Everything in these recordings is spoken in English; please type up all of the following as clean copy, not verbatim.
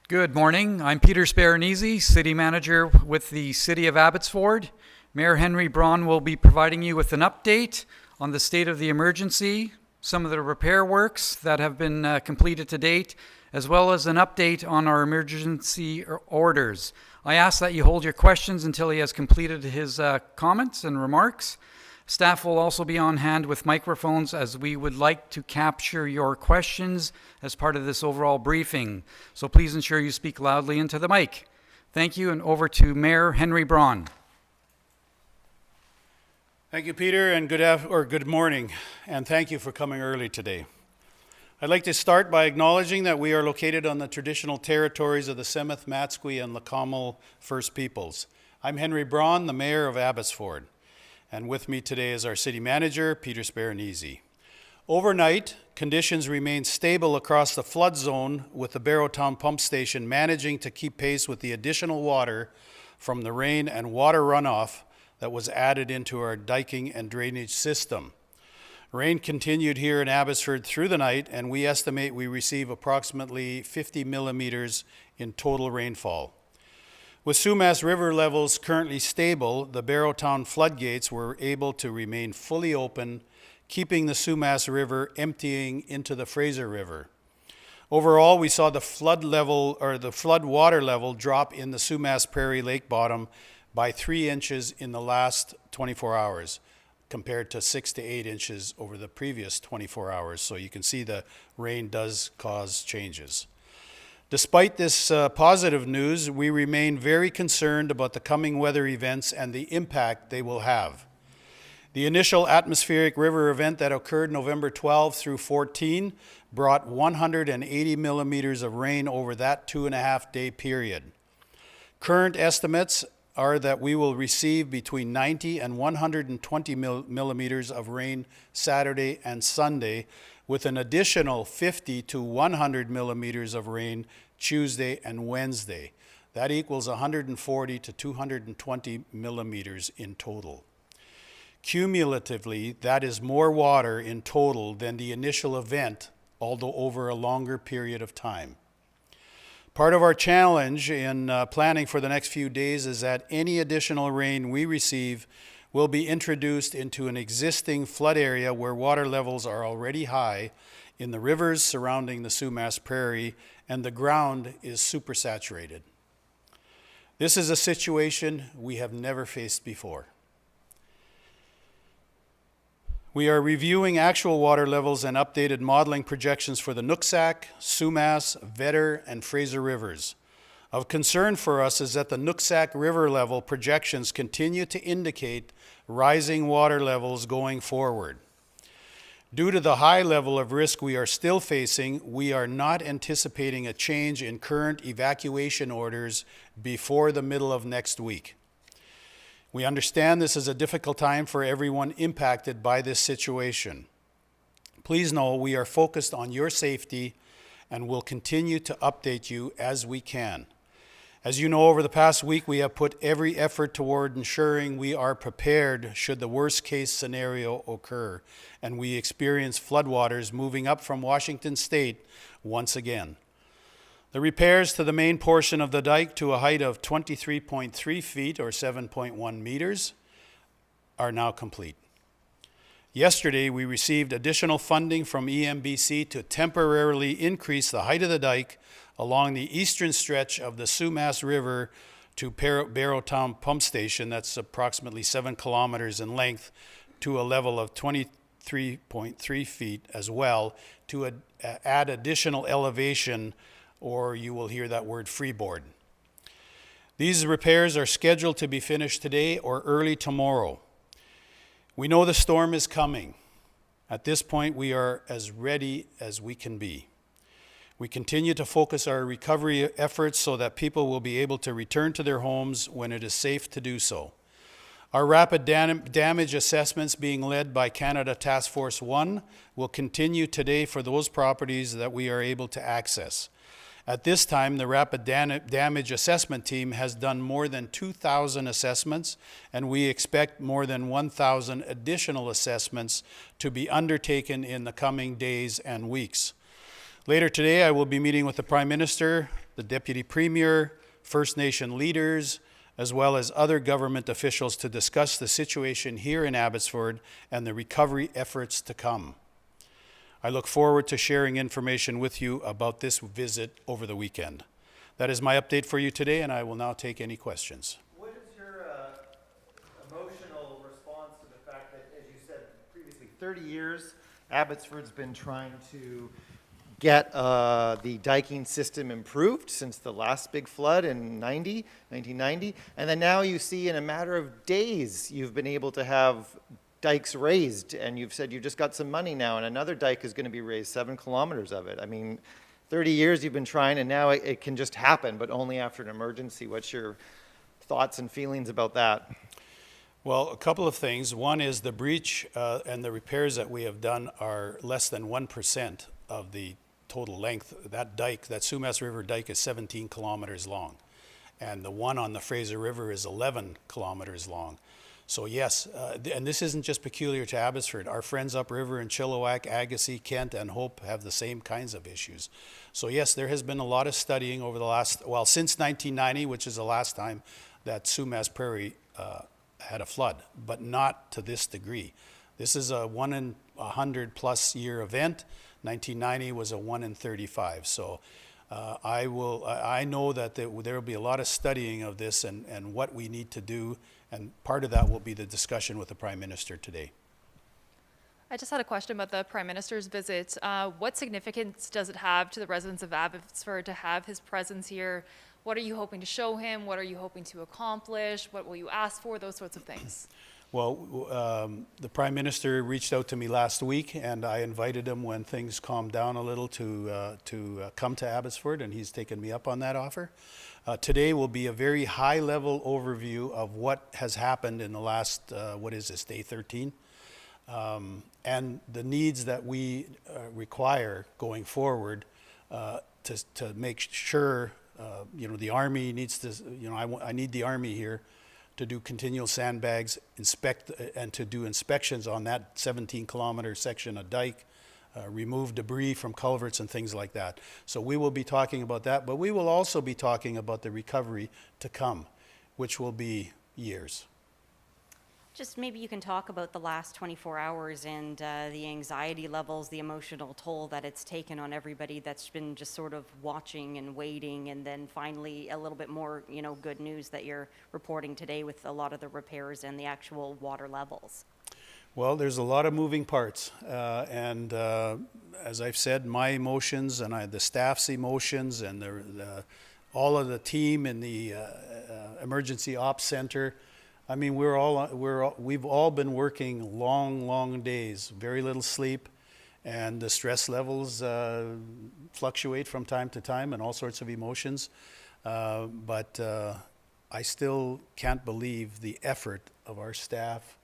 Good morning. I'm Peter Sparanese, City Manager with the City of Abbotsford. Mayor Henry Braun will be providing you with an update on the state of the emergency, some of the repair works that have been completed to date, as well as an update on our emergency orders. I ask that you hold your questions until he has completed his comments and remarks. Staff will also be on hand with microphones as we would like to capture your questions as part of this overall briefing. So please ensure you speak loudly into the mic. Thank you, and over to Mayor Henry Braun. Thank you, Peter, and good morning, and thank you for coming early today. I'd like to start by acknowledging that we are located on the traditional territories of the Semith, Matsqui, and Lecomal First Peoples. I'm Henry Braun, the Mayor of Abbotsford. And with me today is our City Manager, Peter Sparanese. Overnight, conditions remained stable across the flood zone, with the Barrowtown Pump Station managing to keep pace with the additional water from the rain and water runoff that was added into our diking and drainage system. Rain continued here in Abbotsford through the night, and we estimate we receive approximately 50 millimeters in total rainfall. With Sumas River levels currently stable, the Barrowtown floodgates were able to remain fully open, keeping the Sumas River emptying into the Fraser River. Overall, we saw the flood water level drop in the Sumas Prairie Lake bottom by 3 inches in the last 24 hours, compared to 6 to 8 inches over the previous 24 hours. So you can see the rain does cause changes. Despite this positive news, we remain very concerned about the coming weather events and the impact they will have. The initial atmospheric river event that occurred November 12 through 14 brought 180 millimeters of rain over that 2.5-day period. Current estimates are that we will receive between 90 and 120 millimeters of rain Saturday and Sunday, with an additional 50 to 100 millimeters of rain Tuesday and Wednesday. That equals 140 to 220 millimeters in total. Cumulatively, that is more water in total than the initial event, although over a longer period of time. Part of our challenge in planning for the next few days is that any additional rain we receive will be introduced into an existing flood area where water levels are already high in the rivers surrounding the Sumas Prairie, and the ground is supersaturated. This is a situation we have never faced before. We are reviewing actual water levels and updated modeling projections for the Nooksack, Sumas, Vedder, and Fraser rivers. Of concern for us is that the Nooksack River level projections continue to indicate rising water levels going forward. Due to the high level of risk we are still facing, we are not anticipating a change in current evacuation orders before the middle of next week. We understand this is a difficult time for everyone impacted by this situation. Please know we are focused on your safety and will continue to update you as we can. As you know, over the past week, we have put every effort toward ensuring we are prepared should the worst case scenario occur and we experience floodwaters moving up from Washington State once again. The repairs to the main portion of the dike to a height of 23.3 feet or 7.1 meters are now complete. Yesterday, we received additional funding from EMBC to temporarily increase the height of the dike along the eastern stretch of the Sumas River to Barrowtown Pump Station, that's approximately 7 kilometers in length, to a level of 23.3 feet as well, to add additional elevation, or you will hear that word freeboard. These repairs are scheduled to be finished today or early tomorrow. We know the storm is coming. At this point, we are as ready as we can be. We continue to focus our recovery efforts so that people will be able to return to their homes when it is safe to do so. Our rapid damage assessments, being led by Canada Task Force 1, will continue today for those properties that we are able to access. At this time, the Rapid Damage Assessment Team has done more than 2,000 assessments, and we expect more than 1,000 additional assessments to be undertaken in the coming days and weeks. Later today, I will be meeting with the Prime Minister the Deputy Premier, First Nation leaders, as well as other government officials to discuss the situation here in Abbotsford and the recovery efforts to come. I look forward to sharing information with you about this visit over the weekend. That is my update for you today, and I will now take any questions. What is your emotional response to the fact that, as you said previously, 30 years, Abbotsford's been trying to get the diking system improved since the last big flood in 1990, and then now you see in a matter of days you've been able to have dikes raised, and you've said you just got some money now, and another dike is going to be raised, 7 kilometers of it. I mean, 30 years you've been trying, and now it can just happen, but only after an emergency. What's your thoughts and feelings about that? Well, a couple of things. One is the breach and the repairs that we have done are less than 1% of the total length. That dike, that Sumas River dike, is 17 kilometers long, and the one on the Fraser River is 11 kilometers long. So yes, and this isn't just peculiar to Abbotsford. Our friends upriver in Chilliwack, Agassiz, Kent, and Hope have the same kinds of issues. So yes, there has been a lot of studying over the last, well, since 1990, which is the last time that Sumas Prairie had a flood, but not to this degree. This is a 1 in 100 plus year event. 1990 was a 1 in 35. So I know that there will be a lot of studying of this and what we need to do, and part of that will be the discussion with the Prime Minister today. I just had a question about the Prime Minister's visit. What significance does it have to the residents of Abbotsford to have his presence here? What are you hoping to show him? What are you hoping to accomplish? What will you ask for? Those sorts of things. Well, the Prime Minister reached out to me last week, and I invited him when things calmed down a little to come to Abbotsford, and he's taken me up on that offer. Today will be a very high-level overview of what has happened in the last, day 13, and the needs that we require going forward to make sure, the Army needs to, I need the Army here to do continual sandbags, inspect, and to do inspections on that 17-kilometer section of dike, remove debris from culverts and things like that. So we will be talking about that, but we will also be talking about the recovery to come, which will be years. Just maybe you can talk about the last 24 hours and the anxiety levels, the emotional toll that it's taken on everybody that's been just sort of watching and waiting, and then finally a little bit more, good news that you're reporting today with a lot of the repairs and the actual water levels. Well, there's a lot of moving parts, and as I've said, my emotions and the staff's emotions and all of the team in the emergency ops center. I mean, we've all been working long days, very little sleep, and the stress levels fluctuate from time to time, and all sorts of emotions. But I still can't believe the effort of our staff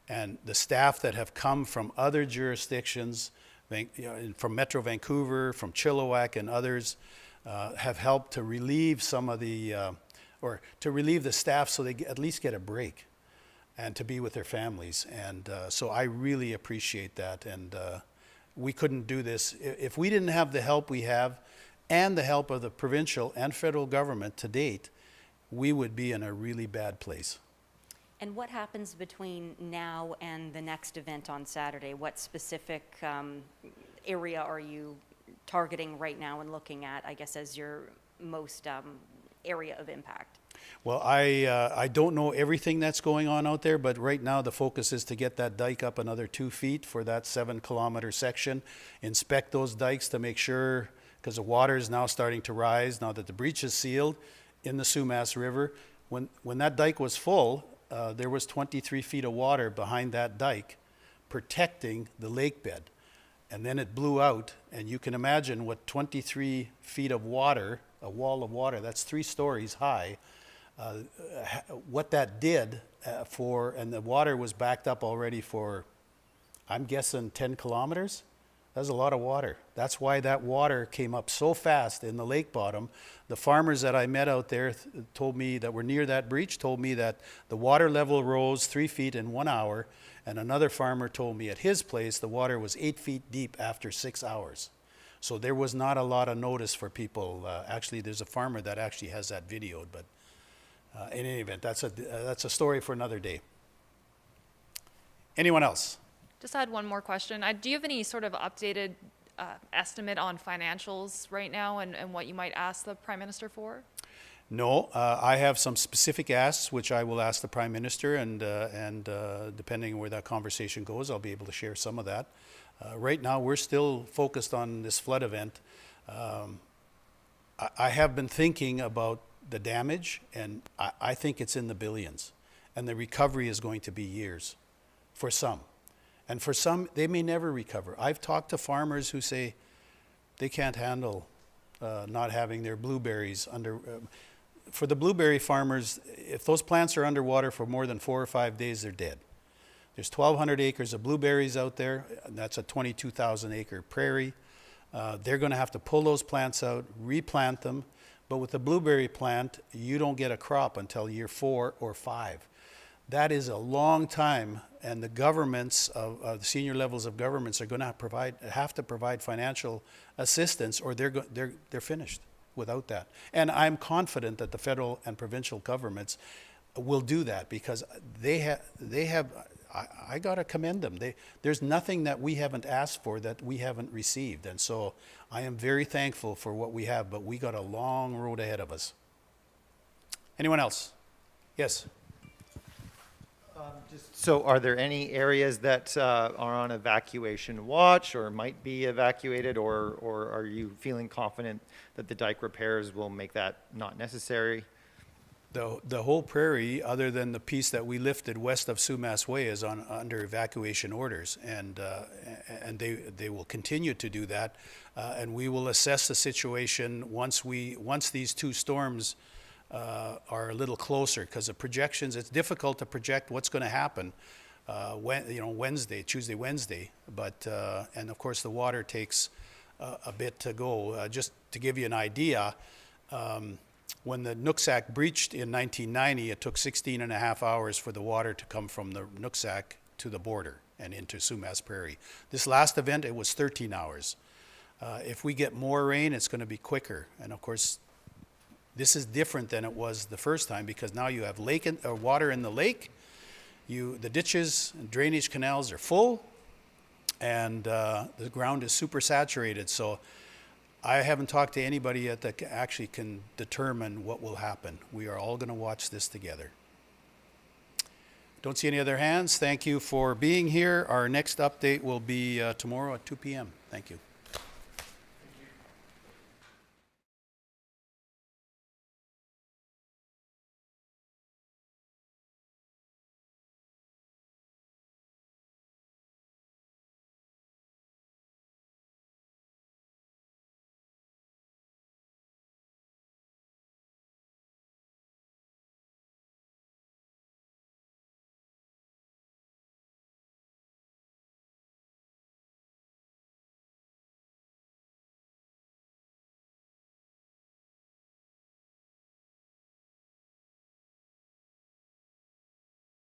and the staff that have come from other jurisdictions, from Metro Vancouver, from Chilliwack, and others, have helped to relieve some of the or to relieve the staff so they at least get a break and to be with their families. And so I really appreciate that. And we couldn't do this if we didn't have the help we have and the help of the provincial and federal government to date. We would be in a really bad place. And what happens between now and the next event on Saturday? What specific area are you targeting right now and looking at, I guess, as your most area of impact? Well, I don't know everything that's going on out there, but right now the focus is to get that dike up another 2 feet for that 7-kilometer section, inspect those dikes to make sure, because the water is now starting to rise now that the breach is sealed in the Sumas River. When that dike was full, there was 23 feet of water behind that dike protecting the lake bed. And then it blew out, and you can imagine what 23 feet of water, a wall of water, that's 3 stories high, what that did and the water was backed up already for, I'm guessing, 10 kilometers. That's a lot of water. That's why that water came up so fast in the lake bottom. The farmers that I met out there told me that were near that breach told me that the water level rose 3 feet in 1 hour, and another farmer told me at his place the water was 8 feet deep after 6 hours. So there was not a lot of notice for people. Actually, there's a farmer that actually has that videoed, but in any event, that's a story for another day. Anyone else? Just had one more question. Do you have any sort of updated estimate on financials right now and what you might ask the Prime Minister for? No, I have some specific asks which I will ask the Prime Minister, and depending on where that conversation goes, I'll be able to share some of that. Right now, we're still focused on this flood event. I have been thinking about the damage, and I think it's in the billions, and the recovery is going to be years for some. And for some, they may never recover. I've talked to farmers who say they can't handle not having their blueberries under. For the blueberry farmers, if those plants are underwater for more than 4 or 5 days, they're dead. There's 1,200 acres of blueberries out there, and that's a 22,000 acre prairie. They're going to have to pull those plants out, replant them. But with the blueberry plant, you don't get a crop until year 4 or 5. That is a long time, and the governments, the senior levels of governments, are going to have to provide financial assistance, or they're finished without that. And I'm confident that the federal and provincial governments will do that, because they have. I got to commend them. There's nothing that we haven't asked for that we haven't received, and so I am very thankful for what we have. But we got a long road ahead of us. Anyone else? Yes. So are there any areas that are on evacuation watch or might be evacuated, or are you feeling confident that the dike repairs will make that not necessary? The whole prairie, other than the piece that we lifted west of Sumas Way, is under evacuation orders, and they will continue to do that, and we will assess the situation once these two storms are a little closer, because the projections, it's difficult to project what's going to happen Tuesday, Wednesday, but and of course the water takes a bit to go. Just to give you an idea, when the Nooksack breached in 1990, it took 16 and a half hours for the water to come from the Nooksack to the border and into Sumas Prairie. This last event, it was 13 hours. If we get more rain, it's going to be quicker, and of course this is different than it was the first time, because now you have water in the lake. The ditches and drainage canals are full, and the ground is super saturated. So I haven't talked to anybody yet that actually can determine what will happen. We are all going to watch this together. Don't see any other hands. Thank you for being here. Our next update will be tomorrow at 2 p.m. Thank you.